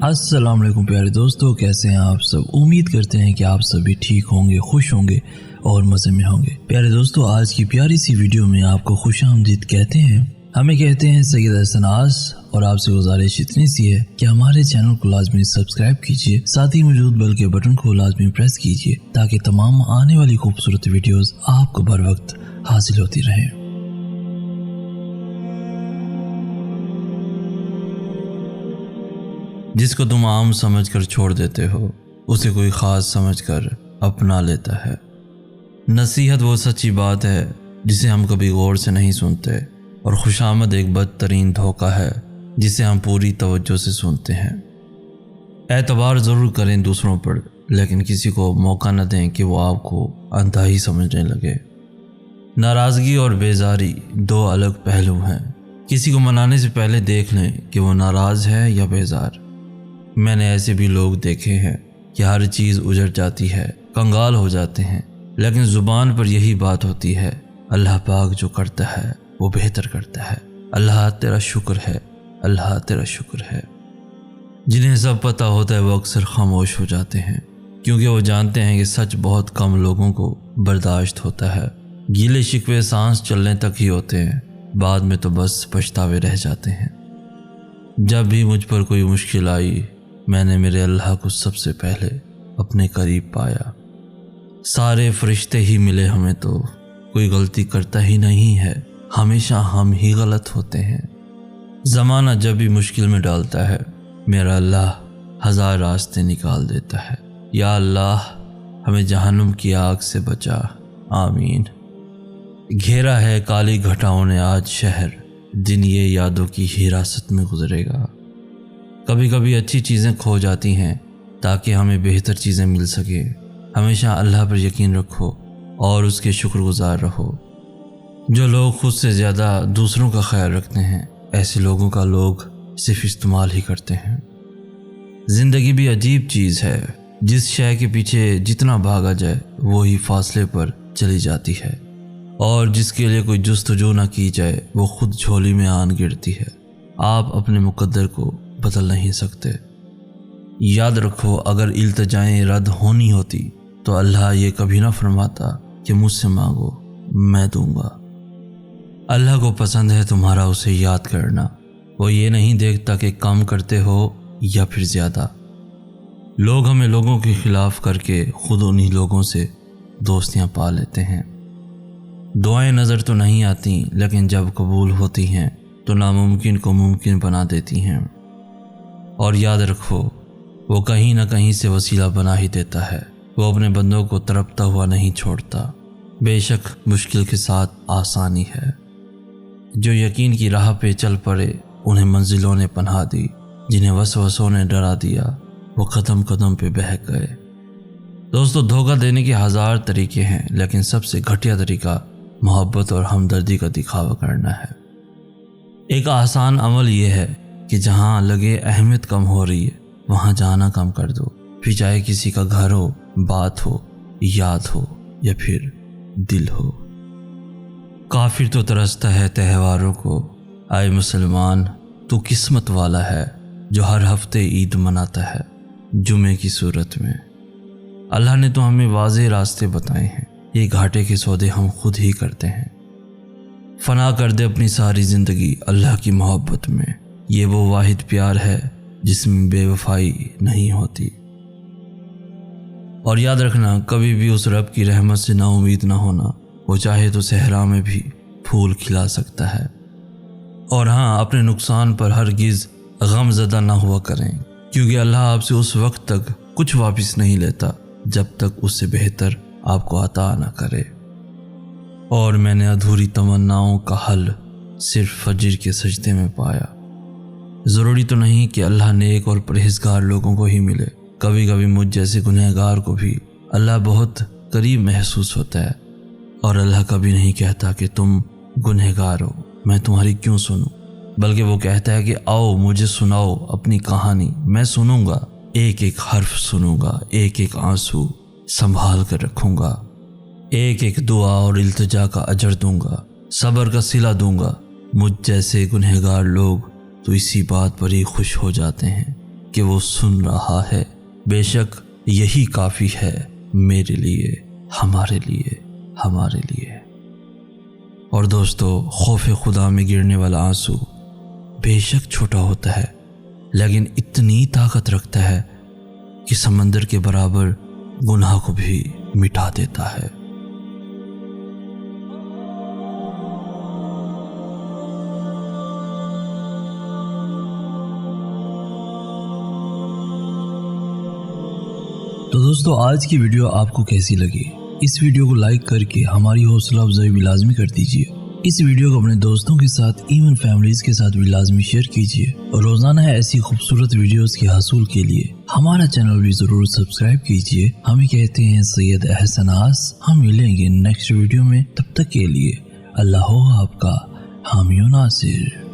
अस्सलाम वालेकुम प्यारे दोस्तों, कैसे हैं आप सब। उम्मीद करते हैं कि आप सभी ठीक होंगे, खुश होंगे और मज़े में होंगे। प्यारे दोस्तों, आज की प्यारी सी वीडियो में आपको खुशामदीद कहते हैं। हमें कहते हैं सैयद हसन आस, और आपसे गुजारिश इतनी सी है कि हमारे चैनल को लाजमी सब्सक्राइब कीजिए, साथ ही मौजूद बेल के बटन को लाजमी प्रेस कीजिए ताकि तमाम आने वाली खूबसूरत वीडियोस आपको बर वक्त हासिल होती रहें। जिसको तुम आम समझकर छोड़ देते हो, उसे कोई ख़ास समझकर अपना लेता है। नसीहत वो सच्ची बात है जिसे हम कभी गौर से नहीं सुनते, और खुशामद एक बदतरीन धोखा है जिसे हम पूरी तवज्जो से सुनते हैं। एतबार ज़रूर करें दूसरों पर, लेकिन किसी को मौका न दें कि वो आपको अंधा ही समझने लगे। नाराज़गी और बेजारी दो अलग पहलू हैं। किसी को मनाने से पहले देख लें कि वो नाराज़ है या बेजार। मैंने ऐसे भी लोग देखे हैं कि हर चीज़ उजड़ जाती है, कंगाल हो जाते हैं, लेकिन ज़ुबान पर यही बात होती है, अल्लाह पाक जो करता है वो बेहतर करता है, अल्लाह तेरा शुक्र है, अल्लाह तेरा शुक्र है। जिन्हें सब पता होता है वो अक्सर खामोश हो जाते हैं, क्योंकि वो जानते हैं कि सच बहुत कम लोगों को बर्दाश्त होता है। गीले शिकवे सांस चलने तक ही होते हैं, बाद में तो बस पछतावे रह जाते हैं। जब भी मुझ पर कोई मुश्किल आई, मैंने मेरे अल्लाह को सबसे पहले अपने करीब पाया। सारे फरिश्ते ही मिले हमें तो कोई गलती करता ही नहीं है, हमेशा हम ही गलत होते हैं। ज़माना जब भी मुश्किल में डालता है, मेरा अल्लाह हज़ार रास्ते निकाल देता है। या अल्लाह हमें जहन्नुम की आग से बचा, आमीन। घेरा है काली घटाओं ने आज शहर, दिन ये यादों की हिरासत में गुजरेगा। कभी कभी अच्छी चीज़ें खो जाती हैं ताकि हमें बेहतर चीज़ें मिल सके। हमेशा अल्लाह पर यकीन रखो और उसके शुक्रगुजार रहो। जो लोग खुद से ज़्यादा दूसरों का ख्याल रखते हैं, ऐसे लोगों का लोग सिर्फ इस्तेमाल ही करते हैं। ज़िंदगी भी अजीब चीज़ है, जिस शय के पीछे जितना भागा जाए वो ही फासले पर चली जाती है, और जिसके लिए कोई जुस्तजू न की जाए वो खुद झोली में आन गिरती है। आप अपने मुकद्दर को बदल नहीं सकते। याद रखो, अगर इल्तिजाएं रद्द होनी होती तो अल्लाह ये कभी ना फरमाता कि मुझसे मांगो मैं दूंगा। अल्लाह को पसंद है तुम्हारा उसे याद करना। वो ये नहीं देखता कि कम करते हो या फिर ज़्यादा। लोग हमें लोगों के खिलाफ करके खुद उन्हीं लोगों से दोस्तियां पा लेते हैं। दुआएं नज़र तो नहीं आती, लेकिन जब कबूल होती हैं तो नामुमकिन को मुमकिन बना देती हैं। और याद रखो, वो कहीं ना कहीं से वसीला बना ही देता है। वो अपने बंदों को तड़पता हुआ नहीं छोड़ता। बेशक मुश्किल के साथ आसानी है। जो यकीन की राह पे चल पड़े, उन्हें मंजिलों ने पनाह दी। जिन्हें वसवसों ने डरा दिया, वो कदम कदम पे बहक गए। दोस्तों, धोखा देने के हज़ार तरीके हैं, लेकिन सबसे घटिया तरीका मोहब्बत और हमदर्दी का दिखावा करना है। एक आसान अमल ये है कि जहाँ लगे अहमियत कम हो रही है, वहाँ जाना कम कर दो। फिर चाहे किसी का घर हो, बात हो, याद हो या फिर दिल हो। काफिर तो तरसता है त्योहारों को, आए मुसलमान तू किस्मत वाला है जो हर हफ्ते ईद मनाता है जुमे की सूरत में। अल्लाह ने तो हमें वाज़े रास्ते बताए हैं, ये घाटे के सौदे हम खुद ही करते हैं। फना कर दे अपनी सारी ज़िंदगी अल्लाह की मोहब्बत में। ये वो वाहिद प्यार है जिसमें बेवफाई नहीं होती। और याद रखना, कभी भी उस रब की रहमत से ना उम्मीद ना होना। वो चाहे तो सहरा में भी फूल खिला सकता है। और हाँ, अपने नुकसान पर हरगिज़ गमज़दा ना हुआ करें, क्योंकि अल्लाह आपसे उस वक्त तक कुछ वापस नहीं लेता जब तक उससे बेहतर आपको अता ना करे। और मैंने अधूरी तमन्नाओं का हल सिर्फ फजर के सजदे में पाया। ज़रूरी तो नहीं कि अल्लाह नेक और परहेज़गार लोगों को ही मिले। कभी कभी मुझ जैसे गुनहगार को भी अल्लाह बहुत करीब महसूस होता है। और अल्लाह कभी नहीं कहता कि तुम गुनहगार हो, मैं तुम्हारी क्यों सुनूं, बल्कि वो कहता है कि आओ मुझे सुनाओ अपनी कहानी, मैं सुनूंगा, एक एक हर्फ सुनूंगा, एक एक आंसू संभाल कर रखूंगा, एक एक दुआ और इल्तिजा का अजर दूंगा, सब्र का सिला दूंगा। मुझ जैसे गुनहगार लोग तो इसी बात पर ही खुश हो जाते हैं کہ وہ سن رہا ہے، بے شک یہی کافی ہے میرے لیے، ہمارے لیے، ہمارے لیے۔ اور دوستو، خوف خدا میں گرنے والا آنسو بے شک چھوٹا ہوتا ہے، لیکن اتنی طاقت رکھتا ہے کہ سمندر کے برابر گناہ کو بھی مٹا دیتا ہے۔ تو دوستو، آج کی ویڈیو آپ کو کیسی لگی؟ اس ویڈیو کو لائک کر کے ہماری حوصلہ افزائی بھی لازمی کر دیجئے۔ اس ویڈیو کو اپنے دوستوں کے ساتھ، ایون فیملیز کے ساتھ بھی لازمی شیئر کیجئے، اور روزانہ ایسی خوبصورت ویڈیوز کے حصول کے لیے ہمارا چینل بھی ضرور سبسکرائب کیجئے۔ ہمیں کہتے ہیں سید احسن آس۔ ہم ملیں گے نیکسٹ ویڈیو میں، تب تک کے لیے اللہ ہو آپ کا حامی و ناصر۔